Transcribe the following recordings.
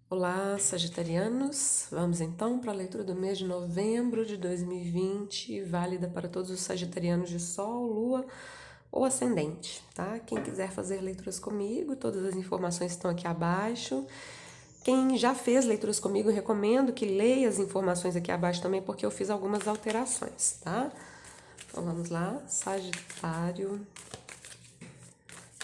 Olá, sagitarianos! Vamos então para a leitura do mês de novembro de 2020, válida para todos os sagitarianos de Sol, Lua ou Ascendente, tá? Quem quiser fazer leituras comigo, todas as informações estão aqui abaixo. Quem já fez leituras comigo, recomendo que leia as informações aqui abaixo também, porque eu fiz algumas alterações, tá? Então vamos lá, Sagitário,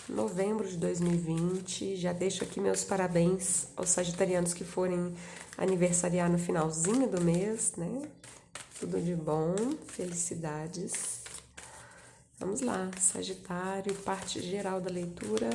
novembro de 2020. Já deixo aqui meus parabéns aos sagitarianos que forem aniversariar no finalzinho do mês, né? Tudo de bom, felicidades. Vamos lá, Sagitário, parte geral da leitura.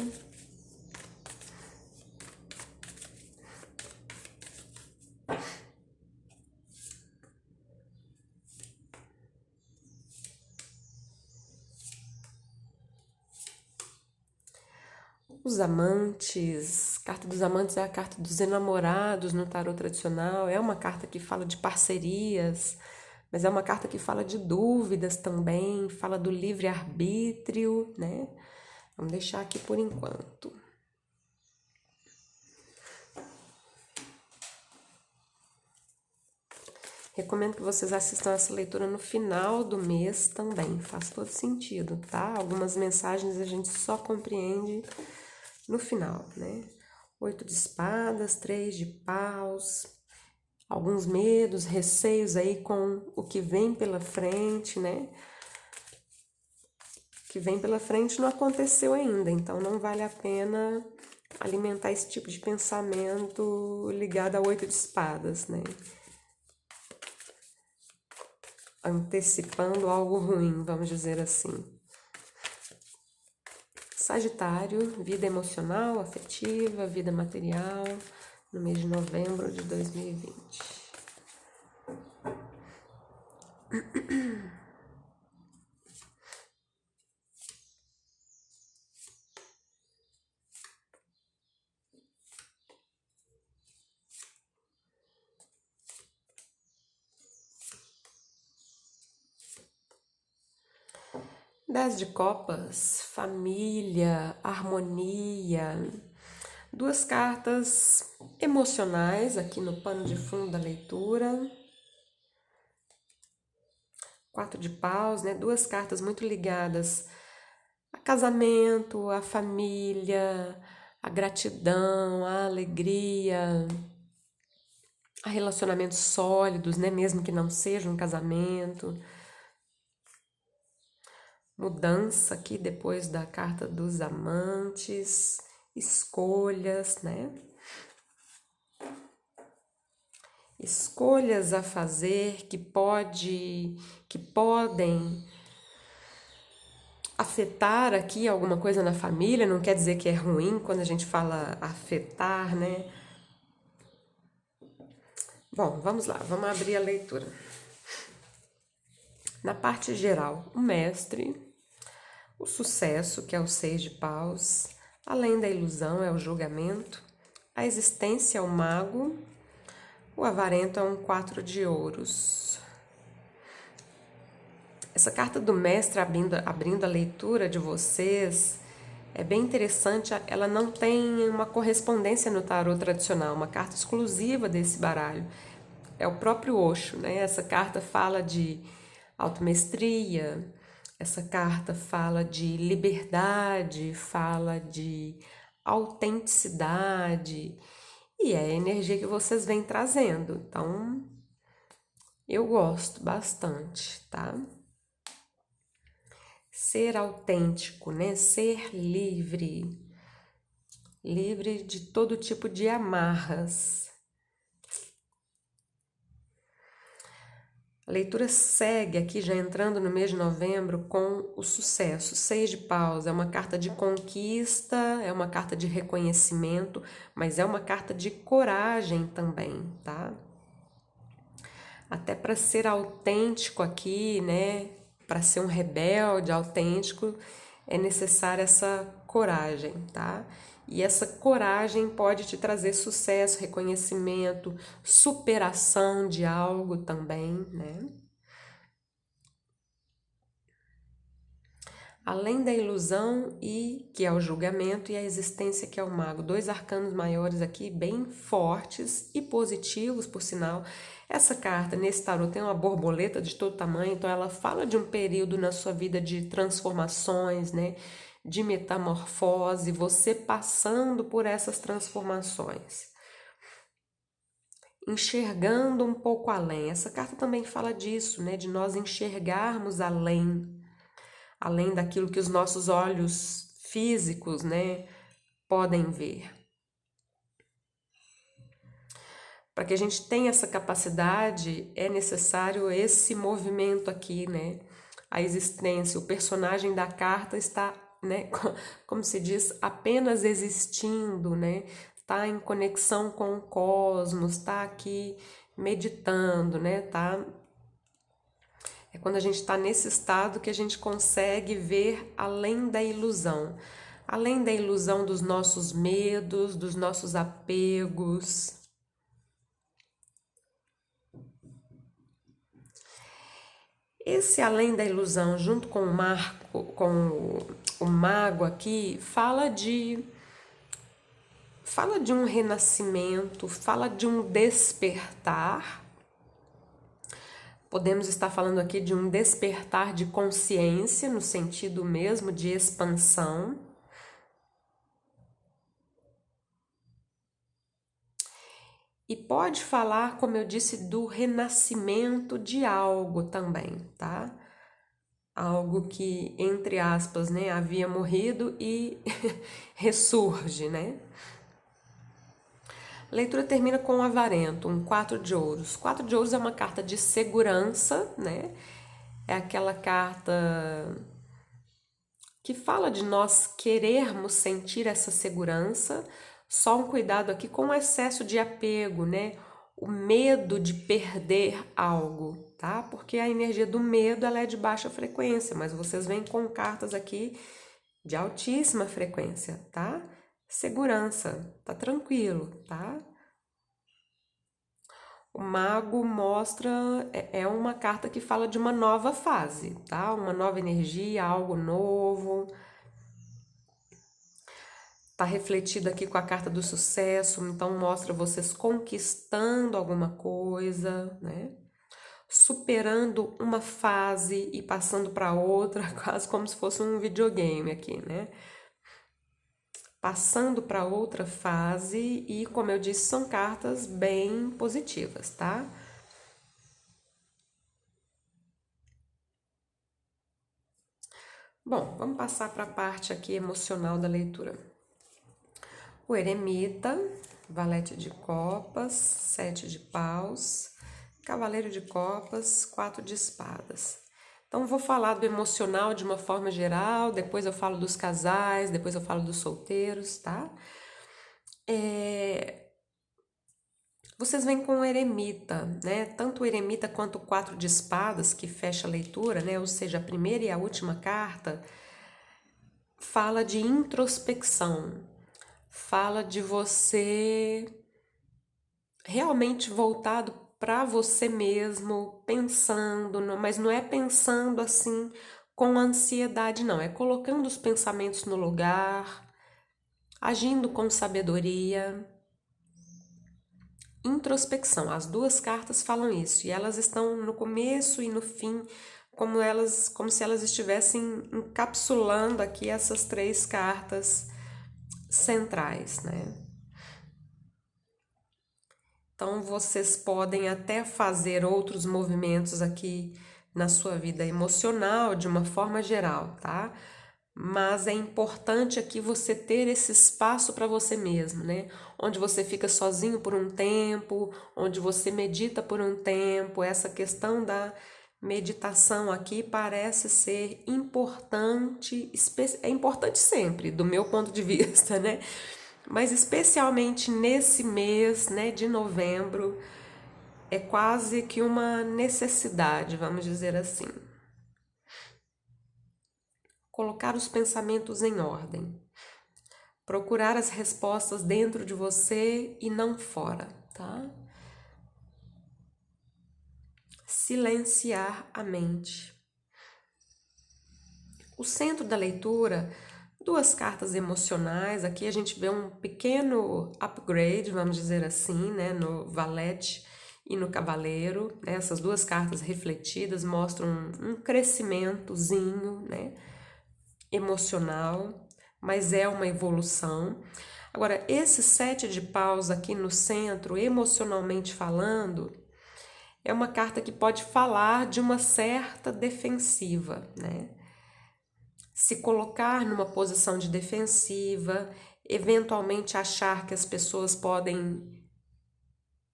Os amantes, carta dos amantes é a carta dos enamorados no tarô tradicional, é uma carta que fala de parcerias, mas é uma carta que fala de dúvidas também, fala do livre-arbítrio, né? Vamos deixar aqui por enquanto. Recomendo que vocês assistam essa leitura no final do mês também, faz todo sentido, tá? Algumas mensagens a gente só compreende no final, né? 8 de espadas, 3 de paus, alguns medos, receios aí com o que vem pela frente, né? O que vem pela frente não aconteceu ainda, então não vale a pena alimentar esse tipo de pensamento ligado a 8 de espadas, né? Antecipando algo ruim, vamos dizer assim. Sagitário, vida emocional, afetiva, vida material, no mês de novembro de 2020. Dez de copas, família, harmonia. Duas cartas emocionais aqui no pano de fundo da leitura. 4 de paus, né? Duas cartas muito ligadas a casamento, a família, a gratidão, a alegria, a relacionamentos sólidos, né? Mesmo que não seja um casamento. Mudança aqui depois da carta dos amantes, escolhas, né? Escolhas a fazer que podem afetar aqui alguma coisa na família, não quer dizer que é ruim quando a gente fala afetar, né? Bom, vamos lá, vamos abrir a leitura. Na parte geral, o mestre, o sucesso, que é o 6 de paus, além da ilusão é o julgamento, a existência é o mago, o avarento é um 4 de ouros. Essa carta do mestre abrindo a leitura de vocês é bem interessante. Ela não tem uma correspondência no tarô tradicional, uma carta exclusiva desse baralho. É o próprio Osho, né? Essa carta fala de automestria, essa carta fala de liberdade, fala de autenticidade, e é a energia que vocês vêm trazendo. Então, eu gosto bastante, tá? Ser autêntico, né? Ser livre, livre de todo tipo de amarras. A leitura segue aqui, já entrando no mês de novembro, com o sucesso. 6 de paus é uma carta de conquista, é uma carta de reconhecimento, mas é uma carta de coragem também, tá? Até para ser autêntico aqui, né? Para ser um rebelde autêntico, é necessária essa coragem, tá? E essa coragem pode te trazer sucesso, reconhecimento, superação de algo também, né? Além da ilusão, e que é o julgamento, e a existência, que é o mago. Dois arcanos maiores aqui, bem fortes e positivos, por sinal. Essa carta, nesse tarô, tem uma borboleta de todo tamanho, então ela fala de um período na sua vida de transformações, né? De metamorfose, você passando por essas transformações. Enxergando um pouco além. Essa carta também fala disso, né? De nós enxergarmos além daquilo que os nossos olhos físicos, né, podem ver. Para que a gente tenha essa capacidade, é necessário esse movimento aqui, né? A existência, o personagem da carta está, né, como se diz, apenas existindo, né? Está em conexão com o cosmos, está aqui meditando, né? É quando a gente está nesse estado que a gente consegue ver além da ilusão dos nossos medos, dos nossos apegos. Esse além da ilusão, junto com o mago aqui, fala de um renascimento, fala de um despertar. Podemos estar falando aqui de um despertar de consciência, no sentido mesmo de expansão. E pode falar, como eu disse, do renascimento de algo também, tá? Algo que, entre aspas, né, havia morrido e ressurge, né? A leitura termina com o avarento, um 4 de ouros. 4 de ouros é uma carta de segurança, né? É aquela carta que fala de nós querermos sentir essa segurança. Só um cuidado aqui com o excesso de apego, né? O medo de perder algo, tá? Porque a energia do medo, ela é de baixa frequência, mas vocês vêm com cartas aqui de altíssima frequência, tá? Segurança, tá tranquilo, tá? O mago mostra, é uma carta que fala de uma nova fase, tá? Uma nova energia, algo novo. Tá refletido aqui com a carta do sucesso, então mostra vocês conquistando alguma coisa, né? Superando uma fase e passando para outra, quase como se fosse um videogame aqui, né? Passando para outra fase e, como eu disse, são cartas bem positivas, tá? Bom, vamos passar para a parte aqui emocional da leitura. O eremita, valete de copas, 7 de paus, cavaleiro de copas, 4 de espadas. Então, vou falar do emocional de uma forma geral, depois eu falo dos casais, depois eu falo dos solteiros, tá? Vocês vêm com o eremita, né? Tanto o eremita quanto o 4 de espadas, que fecha a leitura, né? Ou seja, a primeira e a última carta, fala de introspecção, fala de você realmente voltado para você mesmo, pensando, mas não é pensando assim com ansiedade, não, é colocando os pensamentos no lugar, agindo com sabedoria. Introspecção, as duas cartas falam isso, e elas estão no começo e no fim, como se elas estivessem encapsulando aqui essas três cartas centrais, né? Então, vocês podem até fazer outros movimentos aqui na sua vida emocional de uma forma geral, tá? Mas é importante aqui você ter esse espaço para você mesmo, né? Onde você fica sozinho por um tempo, onde você medita por um tempo. Essa questão da meditação aqui parece ser importante, é importante sempre, do meu ponto de vista, né? Mas especialmente nesse mês, né, de novembro, é quase que uma necessidade, vamos dizer assim. Colocar os pensamentos em ordem. Procurar as respostas dentro de você e não fora, tá? Silenciar a mente. O centro da leitura, duas cartas emocionais. Aqui a gente vê um pequeno upgrade, vamos dizer assim, né, no valete e no cavaleiro, né? Essas duas cartas refletidas mostram um crescimentozinho, né, emocional, mas é uma evolução. Agora, esse sete de paus aqui no centro, emocionalmente falando, é uma carta que pode falar de uma certa defensiva, né? Se colocar numa posição de defensiva, eventualmente achar que as pessoas podem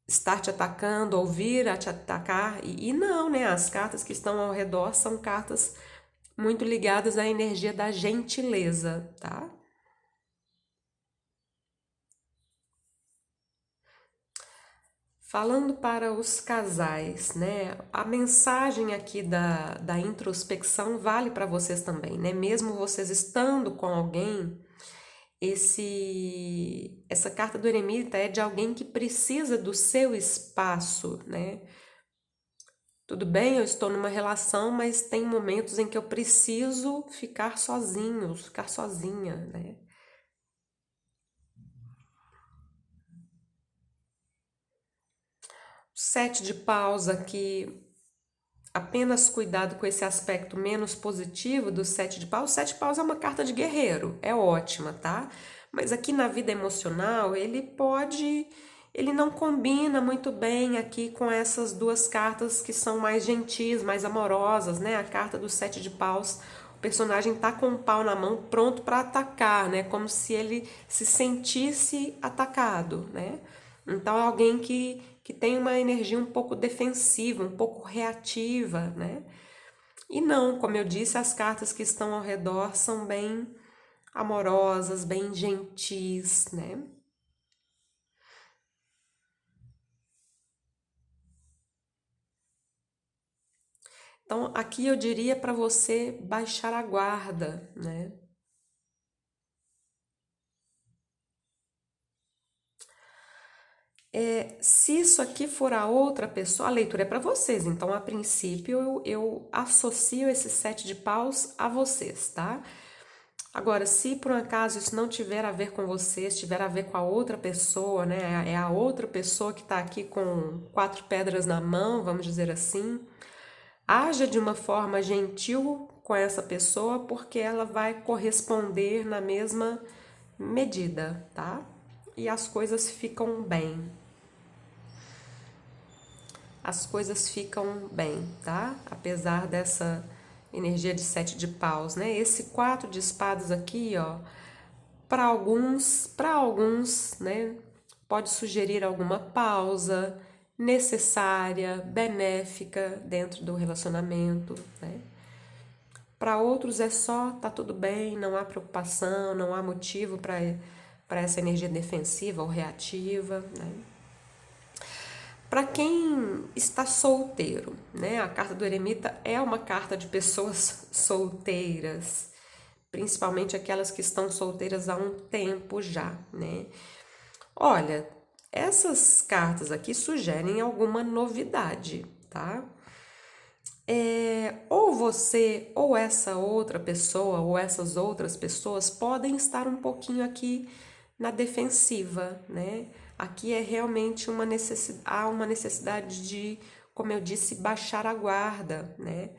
estar te atacando, ouvir a te atacar, e não, né? As cartas que estão ao redor são cartas muito ligadas à energia da gentileza, tá? Falando para os casais, né? A mensagem aqui da introspecção vale para vocês também, né? Mesmo vocês estando com alguém, essa carta do eremita é de alguém que precisa do seu espaço, né? Tudo bem, eu estou numa relação, mas tem momentos em que eu preciso ficar sozinho, ficar sozinha, né? Sete de paus aqui, apenas cuidado com esse aspecto menos positivo do sete de paus. O sete de paus é uma carta de guerreiro, é ótima, tá? Mas aqui na vida emocional, ele não combina muito bem aqui com essas duas cartas que são mais gentis, mais amorosas, né? A carta do sete de paus, o personagem tá com o pau na mão pronto para atacar, né? Como se ele se sentisse atacado, né? Então é alguém que tem uma energia um pouco defensiva, um pouco reativa, né? E não, como eu disse, as cartas que estão ao redor são bem amorosas, bem gentis, né? Então, aqui eu diria para você baixar a guarda, né? Se isso aqui for a outra pessoa, a leitura é para vocês, então a princípio eu associo esse sete de paus a vocês, tá? Agora, se por um acaso isso não tiver a ver com vocês, tiver a ver com a outra pessoa, né? É a outra pessoa que está aqui com quatro pedras na mão, vamos dizer assim. Haja de uma forma gentil com essa pessoa, porque ela vai corresponder na mesma medida, tá? E as coisas ficam bem. As coisas ficam bem, tá? Apesar dessa energia de sete de paus, né? Esse quatro de espadas aqui, ó, para alguns, né, pode sugerir alguma pausa necessária, benéfica dentro do relacionamento, né? Para outros é só tá tudo bem, não há preocupação, não há motivo para essa energia defensiva ou reativa, né? Para quem está solteiro, né? A carta do eremita é uma carta de pessoas solteiras, principalmente aquelas que estão solteiras há um tempo já, né? Olha, essas cartas aqui sugerem alguma novidade, tá? Ou você, ou essa outra pessoa, ou essas outras pessoas podem estar um pouquinho aqui na defensiva, né? Aqui é realmente há uma necessidade de, como eu disse, baixar a guarda, né?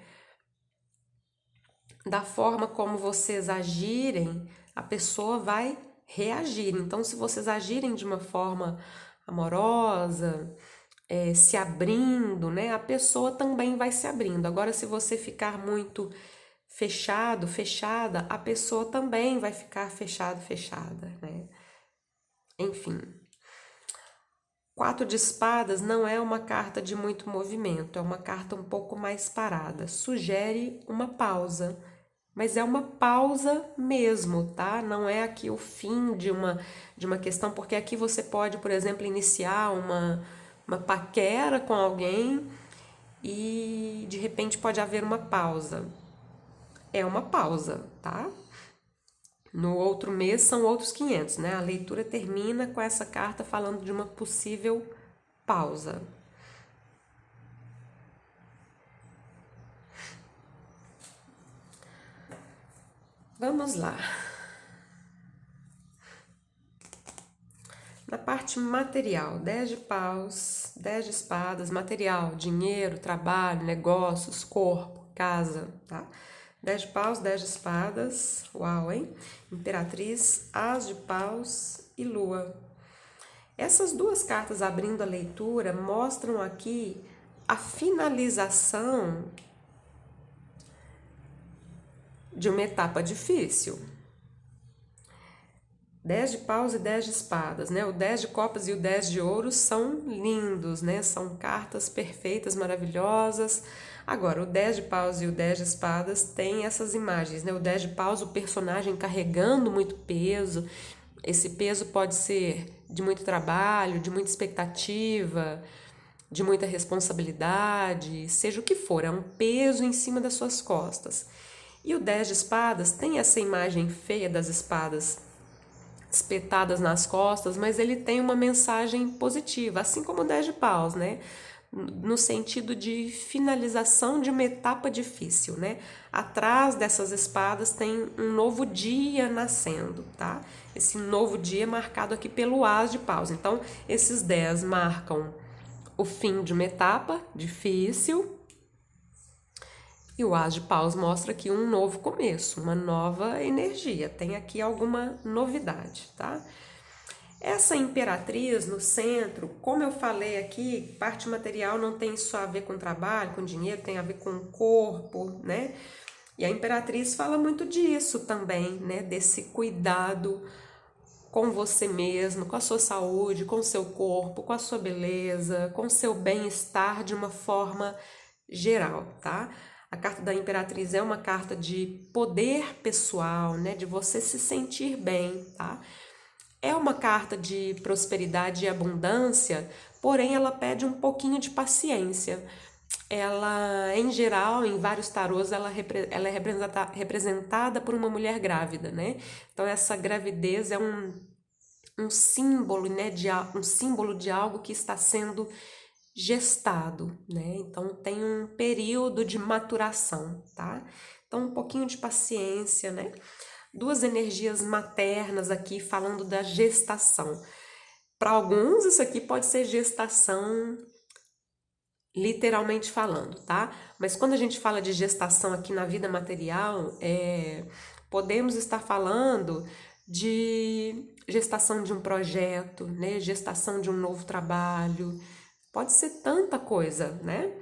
Da forma como vocês agirem, a pessoa vai reagir. Então, se vocês agirem de uma forma amorosa, se abrindo, né? A pessoa também vai se abrindo. Agora, se você ficar muito fechado, fechada, a pessoa também vai ficar fechado, fechada, né? Enfim. Quatro de espadas não é uma carta de muito movimento, é uma carta um pouco mais parada. Sugere uma pausa, mas é uma pausa mesmo, tá? Não é aqui o fim de uma questão, porque aqui você pode, por exemplo, iniciar uma paquera com alguém e de repente pode haver uma pausa. É uma pausa, tá? No outro mês são outros 500, né? A leitura termina com essa carta falando de uma possível pausa. Vamos lá. Na parte material, 10 de paus, 10 de espadas, material, dinheiro, trabalho, negócios, corpo, casa, tá? 10 de paus, 10 de espadas, uau, hein? Imperatriz, as de paus e lua. Essas duas cartas abrindo a leitura mostram aqui a finalização de uma etapa difícil. 10 de paus e 10 de espadas, né? O 10 de copas e o 10 de ouros são lindos, né? São cartas perfeitas, maravilhosas. Agora, o 10 de paus e o 10 de espadas tem essas imagens, né? O 10 de paus, o personagem carregando muito peso. Esse peso pode ser de muito trabalho, de muita expectativa, de muita responsabilidade, seja o que for, é um peso em cima das suas costas. E o 10 de espadas tem essa imagem feia das espadas espetadas nas costas, mas ele tem uma mensagem positiva, assim como o 10 de paus, né? No sentido de finalização de uma etapa difícil, né? Atrás dessas espadas tem um novo dia nascendo, tá? Esse novo dia é marcado aqui pelo as de paus. Então, esses 10 marcam o fim de uma etapa difícil, e o as de paus mostra aqui um novo começo, uma nova energia. Tem aqui alguma novidade, tá? Essa imperatriz no centro, como eu falei aqui, parte material não tem só a ver com trabalho, com dinheiro, tem a ver com o corpo, né? E a imperatriz fala muito disso também, né? Desse cuidado com você mesmo, com a sua saúde, com o seu corpo, com a sua beleza, com o seu bem-estar de uma forma geral, tá? A carta da Imperatriz é uma carta de poder pessoal, né? De você se sentir bem, tá? É uma carta de prosperidade e abundância, porém ela pede um pouquinho de paciência. Ela, em geral, em vários tarôs, ela é representada por uma mulher grávida, né? Então essa gravidez é um símbolo, né? Um símbolo de algo que está sendo gestado, né? Então tem um período de maturação, tá? Então um pouquinho de paciência, né? Duas energias maternas aqui falando da gestação. Para alguns isso aqui pode ser gestação literalmente falando, tá? Mas quando a gente fala de gestação aqui na vida material, podemos estar falando de gestação de um projeto, né? Gestação de um novo trabalho. Pode ser tanta coisa, né?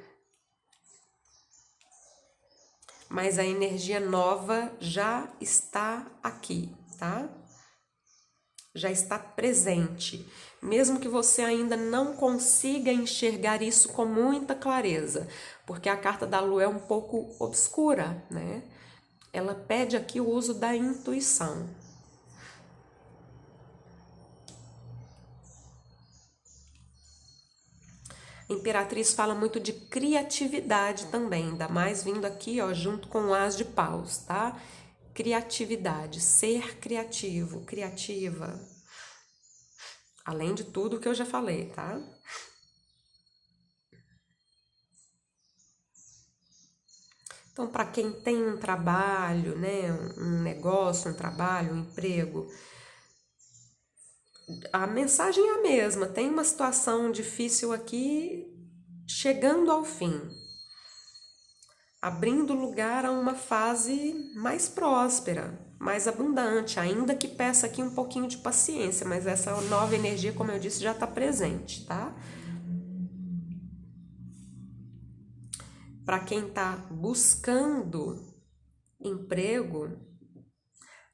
Mas a energia nova já está aqui, tá? Já está presente. Mesmo que você ainda não consiga enxergar isso com muita clareza, porque a carta da lua é um pouco obscura, né? Ela pede aqui o uso da intuição. A Imperatriz fala muito de criatividade também, ainda mais vindo aqui, ó, junto com o as de paus, tá? Criatividade, ser criativo, criativa. Além de tudo que eu já falei, tá? Então, para quem tem um trabalho, né, um negócio, um trabalho, um emprego, a mensagem é a mesma. Tem uma situação difícil aqui chegando ao fim, abrindo lugar a uma fase mais próspera, mais abundante, ainda que peça aqui um pouquinho de paciência, mas essa nova energia, como eu disse, já está presente, tá? Para quem está buscando emprego,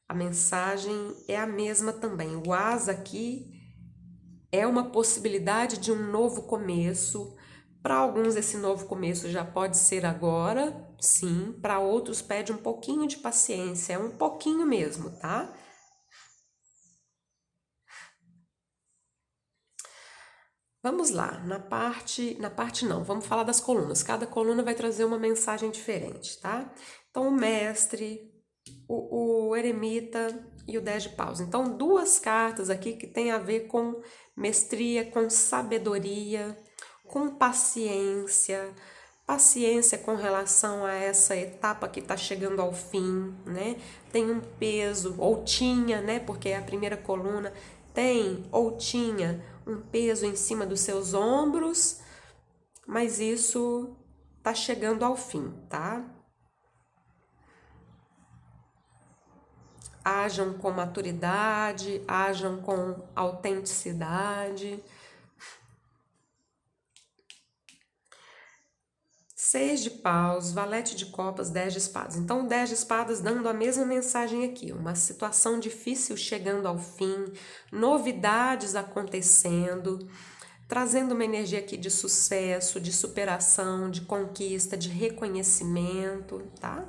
a mensagem é a mesma também. O as aqui é uma possibilidade de um novo começo. Para alguns esse novo começo já pode ser agora, sim. Para outros pede um pouquinho de paciência, é um pouquinho mesmo, tá? Vamos lá, na parte não, vamos falar das colunas. Cada coluna vai trazer uma mensagem diferente, tá? Então, o mestre, o eremita e o 10 de paus. Então, duas cartas aqui que tem a ver com mestria, com sabedoria, com paciência, paciência com relação a essa etapa que está chegando ao fim, né? Tem um peso, ou tinha, né? Porque é a primeira coluna, tem ou tinha um peso em cima dos seus ombros, mas isso está chegando ao fim, tá? Ajam com maturidade, ajam com autenticidade. 6 de paus, valete de copas, 10 de espadas. Então, 10 de espadas dando a mesma mensagem aqui. Uma situação difícil chegando ao fim, novidades acontecendo, trazendo uma energia aqui de sucesso, de superação, de conquista, de reconhecimento, tá?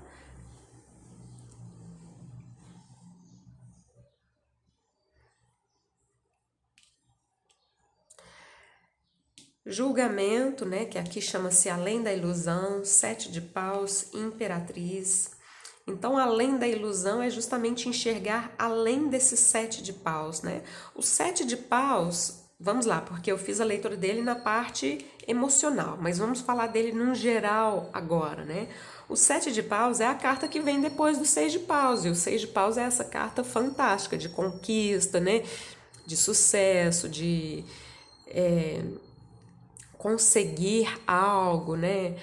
Julgamento, né, que aqui chama-se além da ilusão, 7 de paus, imperatriz. Então, além da ilusão é justamente enxergar além desse 7 de paus, né? O 7 de paus, vamos lá, porque eu fiz a leitura dele na parte emocional, mas vamos falar dele num geral agora, né? O 7 de paus é a carta que vem depois do 6 de paus, e o 6 de paus é essa carta fantástica de conquista, né? De sucesso, de conseguir algo, né?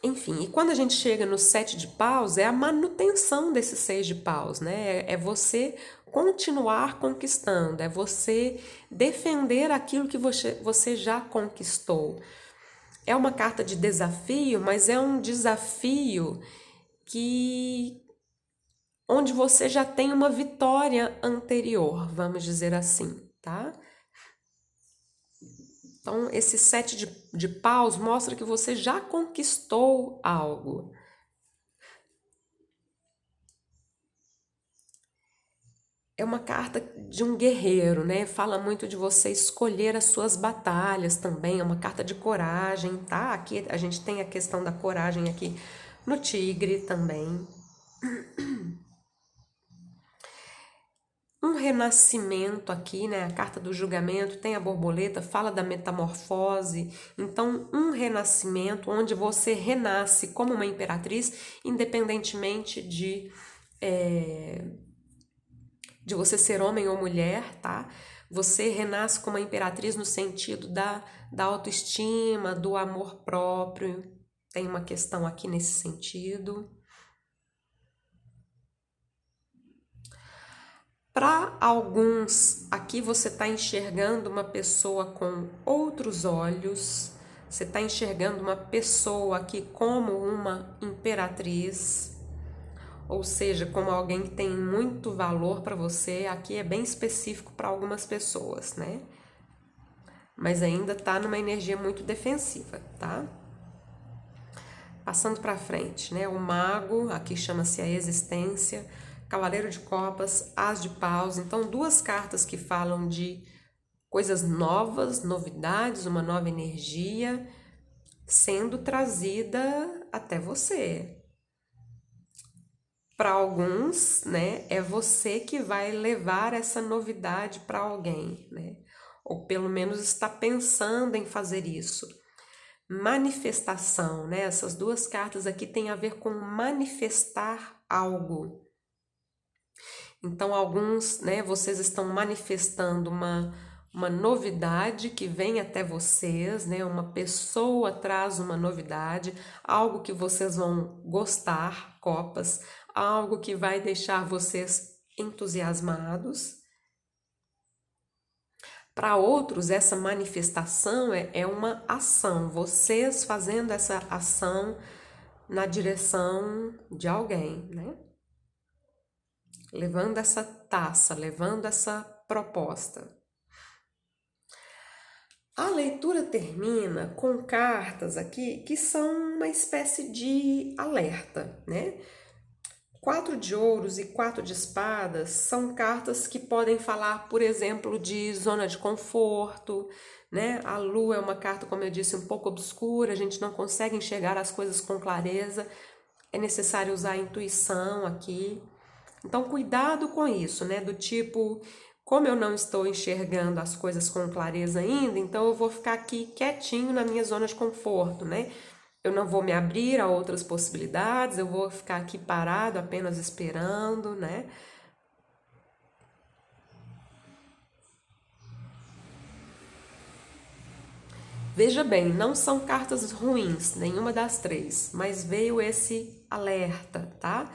Enfim, e quando a gente chega no 7 de paus, é a manutenção desse 6 de paus, né? É você continuar conquistando, é você defender aquilo que você já conquistou. É uma carta de desafio, mas é um desafio que onde você já tem uma vitória anterior, vamos dizer assim, tá? Então, esse 7 de paus mostra que você já conquistou algo. É uma carta de um guerreiro, né? Fala muito de você escolher as suas batalhas também. É uma carta de coragem, tá? Aqui a gente tem a questão da coragem aqui no tigre também. Um renascimento aqui, né? A carta do julgamento tem a borboleta, fala da metamorfose. Então, um renascimento onde você renasce como uma imperatriz, independentemente de você ser homem ou mulher, tá? Você renasce como uma imperatriz no sentido da autoestima, do amor próprio. Tem uma questão aqui nesse sentido. Para alguns, aqui você está enxergando uma pessoa com outros olhos, você está enxergando uma pessoa aqui como uma imperatriz, ou seja, como alguém que tem muito valor para você. Aqui é bem específico para algumas pessoas, né? Mas ainda está numa energia muito defensiva, tá? Passando para frente, né? O mago, aqui chama-se a existência. Cavaleiro de copas, as de paus. Então, duas cartas que falam de coisas novas, novidades, uma nova energia sendo trazida até você. Para alguns, né, é você que vai levar essa novidade para alguém, né? Ou pelo menos está pensando em fazer isso. Manifestação, né? Essas duas cartas aqui têm a ver com manifestar algo. Então, alguns, né, vocês estão manifestando uma novidade que vem até vocês, né? Uma pessoa traz uma novidade, algo que vocês vão gostar, copas, algo que vai deixar vocês entusiasmados. Para outros, essa manifestação é uma ação, vocês fazendo essa ação na direção de alguém, né? Levando essa taça, levando essa proposta. A leitura termina com cartas aqui que são uma espécie de alerta, né? 4 de ouros e 4 de espadas são cartas que podem falar, por exemplo, de zona de conforto, né? A lua é uma carta, como eu disse, um pouco obscura, a gente não consegue enxergar as coisas com clareza, é necessário usar a intuição aqui. Então, cuidado com isso, né? Do tipo, como eu não estou enxergando as coisas com clareza ainda, então eu vou ficar aqui quietinho na minha zona de conforto, né? eu não vou me abrir a outras possibilidades, eu vou ficar aqui parado apenas esperando, né? Veja bem, não são cartas ruins, nenhuma das três, mas veio esse alerta, tá?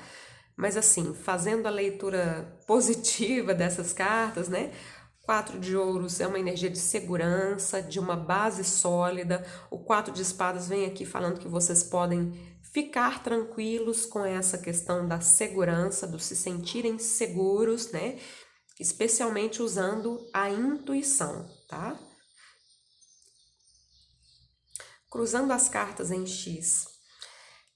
Mas assim, fazendo a leitura positiva dessas cartas, né? 4 de ouros é uma energia de segurança, de uma base sólida. O 4 de espadas vem aqui falando que vocês podem ficar tranquilos com essa questão da segurança, do se sentirem seguros, né? Especialmente usando a intuição, tá? Cruzando as cartas em X,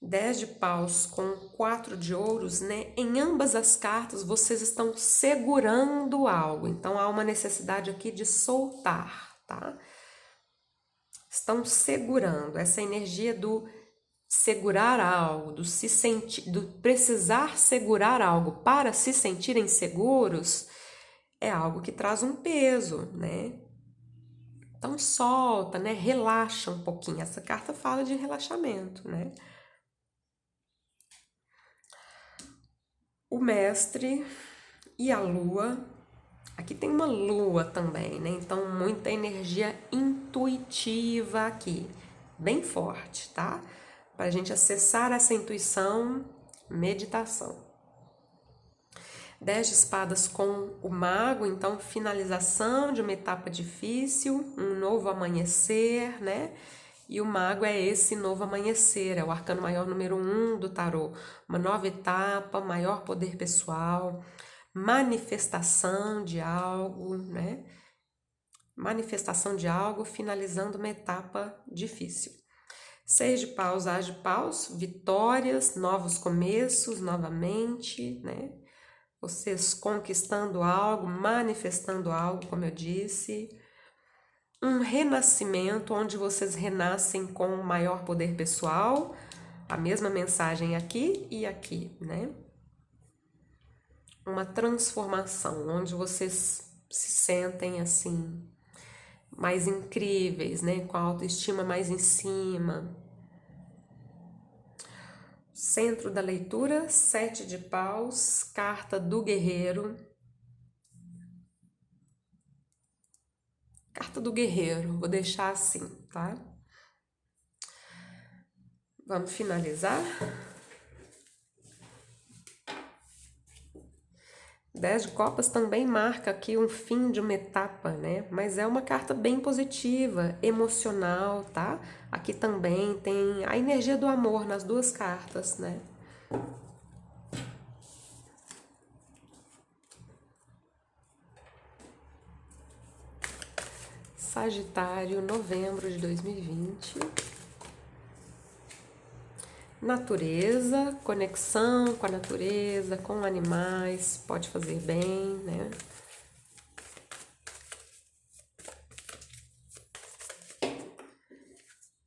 10 de paus com 4 de ouros, né? Em ambas as cartas vocês estão segurando algo, então há uma necessidade aqui de soltar, tá? Estão segurando essa energia do segurar algo, do se sentir, do precisar segurar algo para se sentirem seguros, é algo que traz um peso, né? Então solta, né? Relaxa um pouquinho. Essa carta fala de relaxamento, né? O mestre e a lua. Aqui tem uma lua também, né? Então muita energia intuitiva aqui, bem forte, tá? Para a gente acessar essa intuição, meditação. 10 de espadas com o mago, então finalização de uma etapa difícil, um novo amanhecer, né? E o mago é esse novo amanhecer, é o arcano maior número 1 do tarô. Uma nova etapa, maior poder pessoal, manifestação de algo, né? Manifestação de algo, finalizando uma etapa difícil. 6 de paus, as de paus, vitórias, novos começos, novamente, né? Vocês conquistando algo, manifestando algo, como eu disse. Um renascimento onde vocês renascem com maior poder pessoal. A mesma mensagem aqui e aqui, né? Uma transformação onde vocês se sentem assim mais incríveis, né? Com a autoestima mais em cima. Centro da leitura, 7 de paus, carta do guerreiro. Carta do guerreiro, vou deixar assim, tá? Vamos finalizar. 10 de copas também marca aqui um fim de uma etapa, né? Mas é uma carta bem positiva, emocional, tá? Aqui também tem a energia do amor nas duas cartas, né? Sagitário, novembro de 2020. Natureza, conexão com a natureza, com animais, pode fazer bem, né?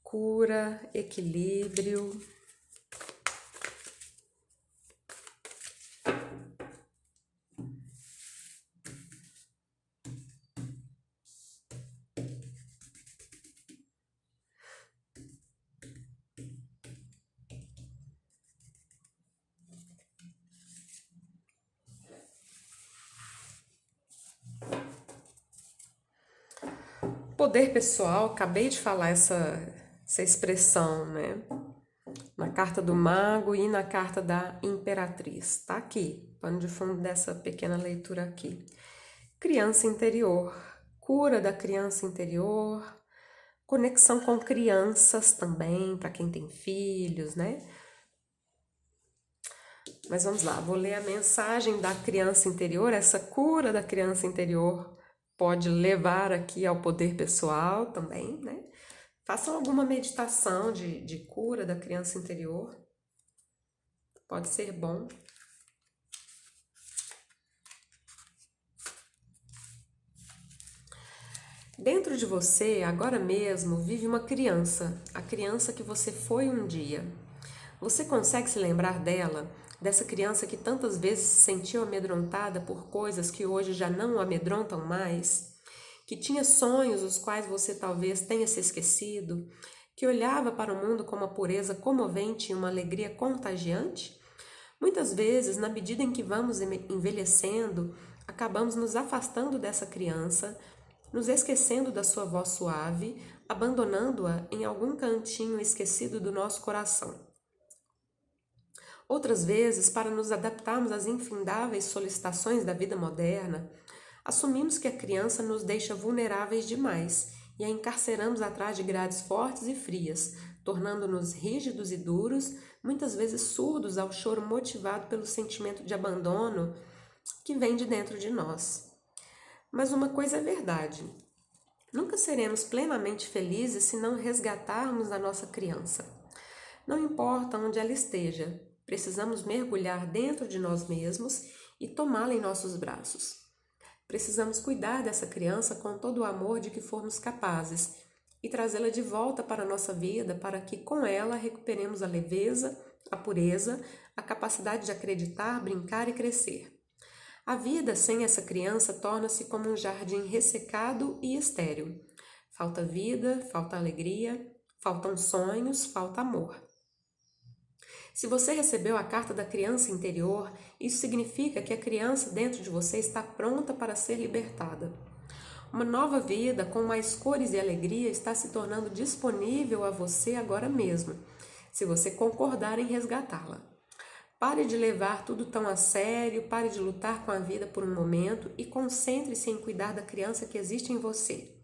Cura, equilíbrio. Poder pessoal, acabei de falar essa expressão, né? Na carta do mago e na carta da imperatriz. Tá aqui, pano de fundo dessa pequena leitura aqui. Criança interior, cura da criança interior, conexão com crianças também, para quem tem filhos, né? Mas vamos lá, vou ler a mensagem da criança interior. Essa cura da criança interior pode levar aqui ao poder pessoal também, né? Façam alguma meditação de cura da criança interior. Pode ser bom. Dentro de você, agora mesmo, vive uma criança. A criança que você foi um dia. Você consegue se lembrar dela? Dessa criança que tantas vezes se sentiu amedrontada por coisas que hoje já não o amedrontam mais? Que tinha sonhos os quais você talvez tenha se esquecido? que olhava para o mundo com uma pureza comovente e uma alegria contagiante? Muitas vezes, na medida em que vamos envelhecendo, acabamos nos afastando dessa criança, nos esquecendo da sua voz suave, abandonando-a em algum cantinho esquecido do nosso coração. Outras vezes, para nos adaptarmos às infindáveis solicitações da vida moderna, assumimos que a criança nos deixa vulneráveis demais e a encarceramos atrás de grades fortes e frias, tornando-nos rígidos e duros, muitas vezes surdos ao choro motivado pelo sentimento de abandono que vem de dentro de nós. Mas uma coisa é verdade: nunca seremos plenamente felizes se não resgatarmos a nossa criança. Não importa onde ela esteja, precisamos mergulhar dentro de nós mesmos e tomá-la em nossos braços. Precisamos cuidar dessa criança com todo o amor de que formos capazes e trazê-la de volta para a nossa vida para que com ela recuperemos a leveza, a pureza, a capacidade de acreditar, brincar e crescer. A vida sem essa criança torna-se como um jardim ressecado e estéril. Falta vida, falta alegria, faltam sonhos, falta amor. Se você recebeu a carta da criança interior, isso significa que a criança dentro de você está pronta para ser libertada. Uma nova vida com mais cores e alegria está se tornando disponível a você agora mesmo, se você concordar em resgatá-la. Pare de levar tudo tão a sério, pare de lutar com a vida por um momento e concentre-se em cuidar da criança que existe em você.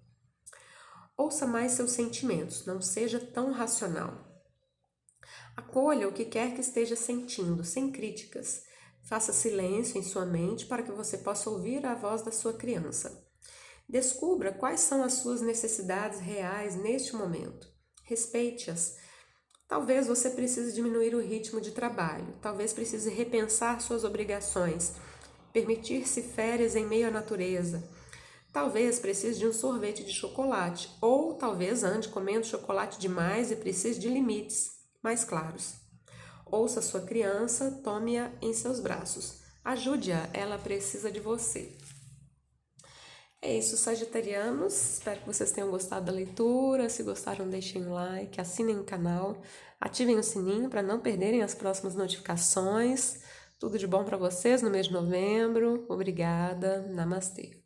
Ouça mais seus sentimentos, não seja tão racional. Acolha o que quer que esteja sentindo, sem críticas. Faça silêncio em sua mente para que você possa ouvir a voz da sua criança. Descubra quais são as suas necessidades reais neste momento. Respeite-as. Talvez você precise diminuir o ritmo de trabalho, talvez precise repensar suas obrigações, permitir-se férias em meio à natureza. Talvez precise de um sorvete de chocolate, ou talvez ande comendo chocolate demais e precise de limites mais claros. Ouça sua criança, tome-a em seus braços. Ajude-a, ela precisa de você. É isso, sagitarianos. Espero que vocês tenham gostado da leitura. Se gostaram, deixem um like, assinem o canal, ativem o sininho para não perderem as próximas notificações. Tudo de bom para vocês no mês de novembro. Obrigada. Namastê.